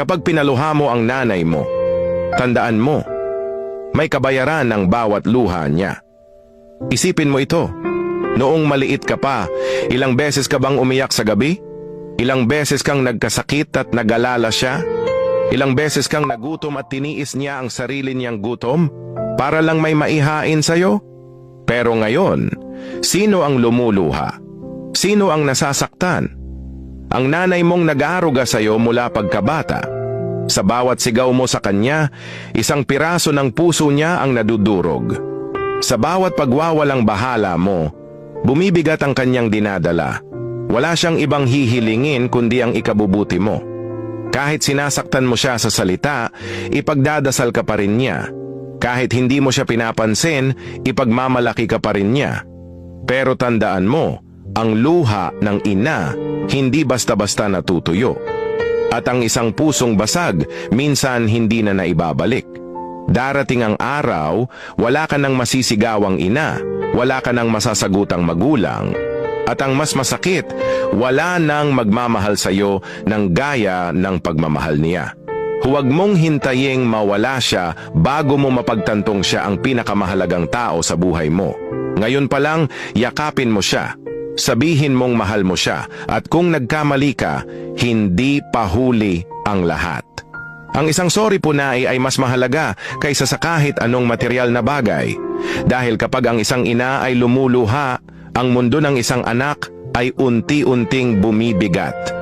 Kapag pinaluha mo ang nanay mo, tandaan mo, may kabayaran ng bawat luha niya. Isipin mo ito. Noong maliit ka pa, ilang beses ka bang umiyak sa gabi? Ilang beses kang nagkasakit at nagalala siya? Ilang beses kang nagutom at tiniis niya ang sarili niyang gutom para lang may maihain sa'yo? Pero ngayon, sino ang lumuluha? Sino ang nasasaktan? Ang nanay mong nag-aaruga sa'yo mula pagkabata. Sa bawat sigaw mo sa kanya, isang piraso ng puso niya ang nadudurog. Sa bawat pagwawalang bahala mo, bumibigat ang kanyang dinadala. Wala siyang ibang hihilingin kundi ang ikabubuti mo. Kahit sinasaktan mo siya sa salita, ipagdadasal ka pa rin niya. Kahit hindi mo siya pinapansin, ipagmamalaki ka pa rin niya. Pero tandaan mo, ang luha ng ina hindi basta-basta natutuyo. At ang isang pusong basag, minsan hindi na naibabalik. Darating ang araw, wala ka nang masisigawang ina, wala ka nang masasagutang magulang. At ang mas masakit, wala nang magmamahal sa'yo ng gaya ng pagmamahal niya. Huwag mong hintaying mawala siya bago mo mapagtantong siya ang pinakamahalagang tao sa buhay mo. Ngayon pa lang, yakapin mo siya. Sabihin mong mahal mo siya. At kung nagkamali ka, hindi pa huli ang lahat. Ang isang sorry po na ay mas mahalaga kaysa sa kahit anong material na bagay. Dahil kapag ang isang ina ay lumuluha, ang mundo ng isang anak ay unti-unting bumibigat.